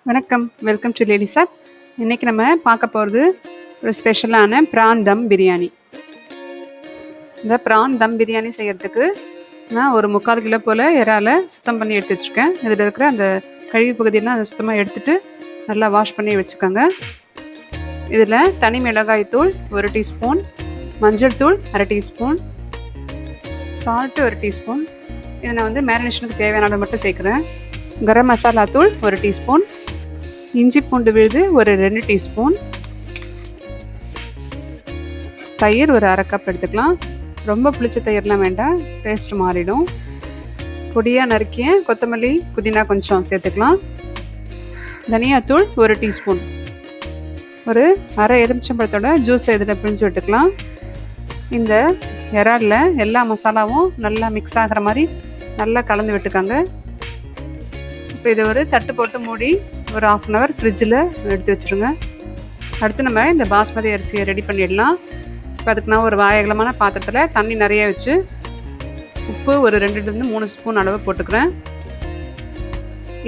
வணக்கம். Welcome to lady சாப். இன்றைக்கி நம்ம பார்க்க போகிறது ஒரு ஸ்பெஷலான ப்ரான் தம் பிரியாணி. இந்த ப்ரான் தம் பிரியாணி செய்கிறதுக்கு நான் ஒரு 3/4 கிலோ போல் இறாலை சுத்தம் பண்ணி எடுத்து வச்சுருக்கேன். இதில் இருக்கிற அந்த கழிவு பகுதியெல்லாம் அதை சுத்தமாக எடுத்துட்டு நல்லா வாஷ் பண்ணி வச்சுக்கோங்க. இதில் தனி மிளகாய் தூள் 1 டீஸ்பூன், மஞ்சள் தூள் 1/2 டீஸ்பூன், சால்ட்டு 1 டீஸ்பூன். இதை நான் மேரினேஷனுக்கு தேவையான அளவு மட்டும் சேர்க்குறேன். கரம் மசாலா தூள் 1 டீஸ்பூன், இஞ்சி பூண்டு விழுது ஒரு 2 டீஸ்பூன், தயிர் ஒரு 1/2 கப் எடுத்துக்கலாம். ரொம்ப புளிச்ச தயிர்லாம் வேண்டாம், டேஸ்ட் மாறிடும். பொடியாக நறுக்கிய கொத்தமல்லி புதினா கொஞ்சம் சேர்த்துக்கலாம். தனியாத்தூள் 1 டீஸ்பூன், ஒரு அரை எலுமிச்சம்பழத்தோட ஜூஸ் இதில் பிழிஞ்சு விட்டுக்கலாம். இந்த இறாலில் எல்லா மசாலாவும் நல்லா மிக்ஸ் ஆகிற மாதிரி நல்லா கலந்து விட்டுக்காங்க. இப்போ இதை ஒரு தட்டு போட்டு மூடி ஒரு 1/2 அன் ஹவர் ஃப்ரிட்ஜில் எடுத்து வச்சுருங்க. அடுத்து நம்ம இந்த பாஸ்மதி அரிசியை ரெடி பண்ணிடலாம். இப்போ அதுக்கு நான் ஒரு வாயகலமான பாத்திரத்தில் தண்ணி நிறைய வச்சு உப்பு ஒரு 2-3 ஸ்பூன் அளவு போட்டுக்கிறேன்.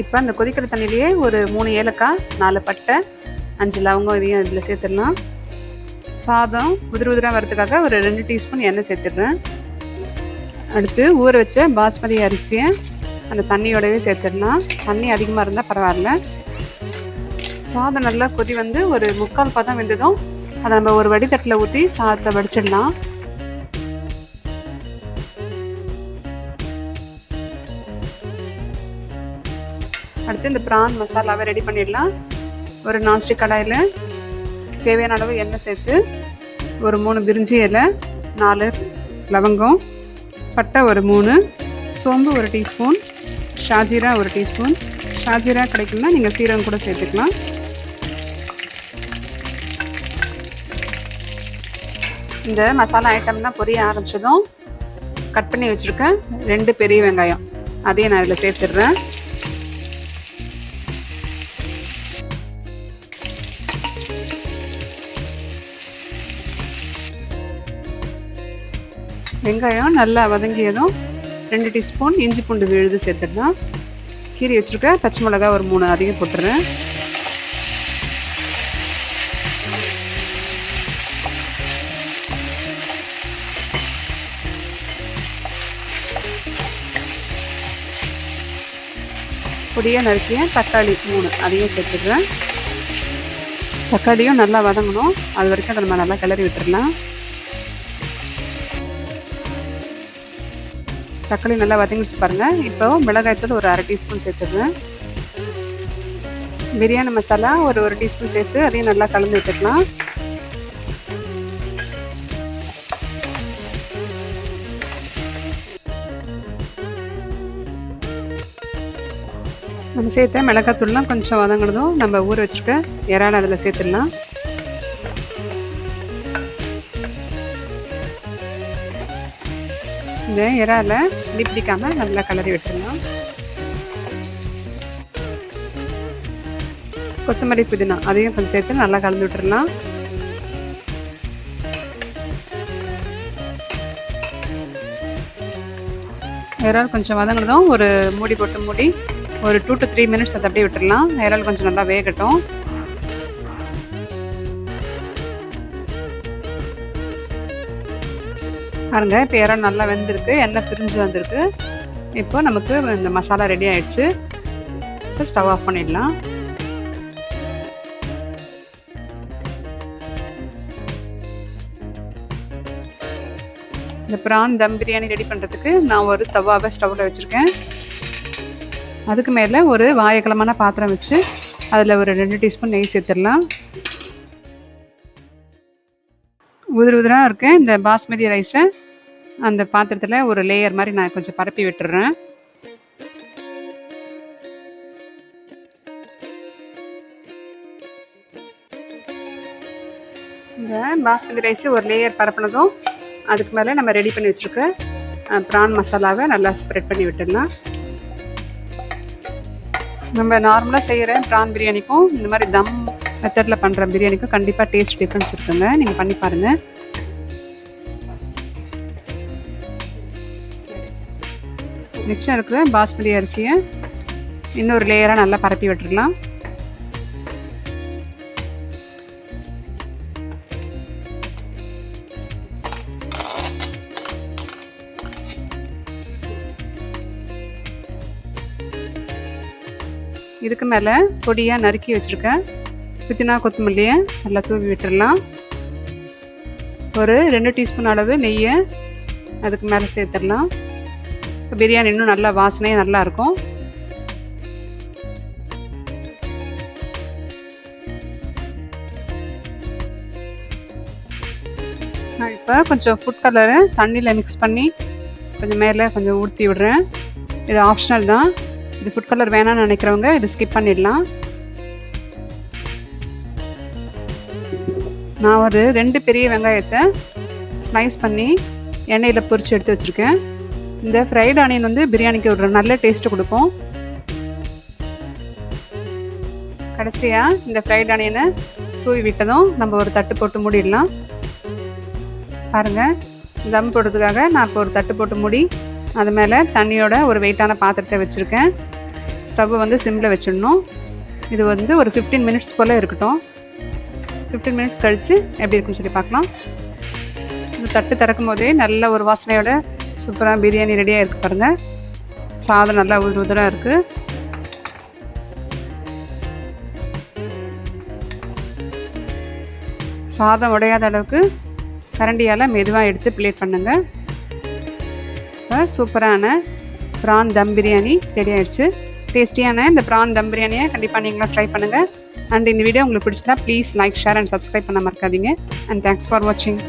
இப்போ அந்த கொதிக்கிற தண்ணியிலேயே ஒரு 3 ஏலக்காய், 4 பட்டை, 5 லவங்கம் இதையும் இதில் சேர்த்துடலாம். சாதம் உதிராக வரதுக்காக ஒரு 2 டீஸ்பூன் எண்ணெய் சேர்த்துடுறேன். அடுத்து ஊற வச்ச பாஸ்மதி அரிசியை அந்த தண்ணியோடவே சேர்த்துடலாம். தண்ணி அதிகமாக இருந்தால் பரவாயில்ல. சாதம் நல்லா கொதி ஒரு 3/4 பதம் வெந்ததும் அதை நம்ம ஒரு வடிதட்டில் ஊற்றி சாதத்தை வடிச்சிடலாம். அடுத்து இந்த ப்ரான் மசாலாவை ரெடி பண்ணிடலாம். ஒரு நான்ஸ்டிக் கடாயில் தேவையான அளவு எண்ணெய் சேர்த்து ஒரு 3 பிரிஞ்சி இலை, 4 லவங்கம், பட்டை ஒரு 3, சோம்பு 1 டீஸ்பூன், ஷாஜீரா 1 டீஸ்பூன். ஷாஜீரா கிடைக்கும்னா நீங்கள் சீரகம் கூட சேர்த்துக்கலாம். இந்த மசாலா ஐட்டம்லாம் பொரிய ஆரம்பித்ததும் கட் பண்ணி வச்சுருக்கேன் 2 பெரிய வெங்காயம், அதையும் நான் இதில் சேர்த்துடுறேன். வெங்காயம் நல்லா வதங்கியதும் 2 டீஸ்பூன் இஞ்சி பூண்டு விழுது சேர்த்துடலாம். கீரி வச்சுருக்க பச்சை மிளகா ஒரு 3 அதிகம் போட்டுறேன். பொடியாக நறுக்கிய தக்காளி 3 அதையும் சேர்த்துடுறேன். தக்காளியும் நல்லா வதங்கணும், அது வரைக்கும் அதை நம்ம நல்லா கிளறி விட்டுடலாம். தக்காளி நல்லா வதங்கிச்சு பாருங்கள். இப்போ மிளகாய்த்தூள் ஒரு 1/2 டீஸ்பூன் சேர்த்துடுறேன். பிரியாணி மசாலா ஒரு 1 டீஸ்பூன் சேர்த்து அதையும் நல்லா கலந்து விட்டுக்கலாம். நம்ம சேர்த்த மிளகாத்தூள்லாம் கொஞ்சம் வதங்கினதும் நம்ம ஊற வச்சுருக்க இறால் அதில் சேர்த்துடலாம். இந்த இறாலை பிடிக்காமல் நல்லா கலரி விட்டுடலாம். கொத்தமல்லி புதினா அதையும் கொஞ்சம் சேர்த்து நல்லா கலந்து விட்டுடலாம். இறால் கொஞ்சம் வதங்கினதும் ஒரு மூடி போட்டு மூடி ஒரு 2 to 3 மினிட்ஸ் அதை அப்படியே விட்டுடலாம். இறால் கொஞ்சம் நல்லா வேகட்டும். பாருங்க, இப்போ இறால் நல்லா வெந்திருக்கு, எண்ணெய் பிரிஞ்சு வந்திருக்கு. இப்போ நமக்கு இந்த மசாலா ரெடி ஆயிடுச்சு. இப்போ ஸ்டவ் ஆஃப் பண்ணிடலாம். இந்த ப்ரான் தம் பிரியாணி ரெடி பண்ணுறதுக்கு நான் ஒரு தவாவை ஸ்டவ்வில் வச்சுருக்கேன். அதுக்கு மேலே ஒரு வாயகலமான பாத்திரம் வச்சு அதில் ஒரு 2 டீஸ்பூன் நெய் சேர்த்துடலாம். உதிராக இருக்கு இந்த பாஸ்மதி ரைஸை அந்த பாத்திரத்தில் ஒரு லேயர் மாதிரி நான் கொஞ்சம் பரப்பி விட்டுறேன். இந்த பாஸ்மதி ரைஸு ஒரு லேயர் பரப்பினதும் அதுக்கு மேலே நம்ம ரெடி பண்ணி வச்சுருக்க ப்ரான் மசாலாவை நல்லா ஸ்ப்ரெட் பண்ணி விட்டுடலாம். நம்ம நார்மலாக செய்கிற ப்ரான் பிரியாணிக்கும் இந்த மாதிரி தம் மெத்தடில் பண்ணுற பிரியாணிக்கும் கண்டிப்பாக டேஸ்ட் டிஃப்ரென்ஸ் இருக்குங்க. நீங்கள் பண்ணி பாருங்கள். மிச்சம் இருக்கிற பாஸ்மதி அரிசியை இன்னொரு லேயராக நல்லா பரப்பி விட்டுடலாம். இதுக்கு மேலே பொடியாக நறுக்கி வச்சுருக்கேன் புதினா கொத்தமல்லியை நல்லா தூவி விட்டுடலாம். ஒரு 2 டீஸ்பூன் அளவு நெய்யை அதுக்கு மேலே சேர்த்துடலாம். பிரியாணி இன்னும் நல்லா வாசனையாக நல்லாயிருக்கும். நான் இப்போ கொஞ்சம் ஃபுட் கலரு தண்ணியில் மிக்ஸ் பண்ணி கொஞ்சம் மேலே கொஞ்சம் ஊற்றி விடுறேன். இது ஆப்ஷனல் தான். இது ஃபுட் கலர் வேணாம்னு நினைக்கிறவங்க இது ஸ்கிப் பண்ணிடலாம். நான் ஒரு 2 பெரிய வெங்காயத்தை ஸ்லைஸ் பண்ணி எண்ணெயில் பொரித்து எடுத்து வச்சுருக்கேன். இந்த ஃப்ரைட் ஆனியன் வந்து பிரியாணிக்கு ஒரு நல்ல டேஸ்ட்டு கொடுக்கும். கடைசியாக இந்த ஃப்ரைட் ஆனியனை தூவி விட்டதும் நம்ம ஒரு தட்டு போட்டு மூடிடலாம். பாருங்கள், தம் போடுறதுக்காக நான் இப்போ ஒரு தட்டு போட்டு மூடி அது மேலே தண்ணியோட ஒரு வெயிட்டான பாத்திரத்தை வச்சுருக்கேன். ஸ்டவ்வை வந்து சிம்மில் வச்சிடணும். இது வந்து ஒரு 15 மினிட்ஸ் போல் இருக்கட்டும். 15 மினிட்ஸ் கழித்து எப்படி இருக்குன்னு சொல்லி பார்க்கலாம். இந்த தட்டு திறக்கும் போதே நல்ல ஒரு வாசனையோட சூப்பராக பிரியாணி ரெடியாக இருக்குது பாருங்கள். சாதம் நல்லா உதிராக இருக்குது. சாதம் உடையாத அளவுக்கு கரண்டியால் மெதுவாக எடுத்து பிளேட் பண்ணுங்கள். இப்போ சூப்பரான ப்ரான் தம் பிரியாணி ரெடி ஆகிடுச்சு. டேஸ்டியான இந்த ப்ரான் தம் பிரியாணியை கண்டிப்பாக நீங்களும் ட்ரை பண்ணுங்கள். அண்ட் இந்த வீடியோ உங்களுக்கு பிடிச்சிருந்தா please like, share and subscribe பண்ண மறக்காதீங்க. அண்ட் தேங்க்ஸ் ஃபார் வாட்சிங்.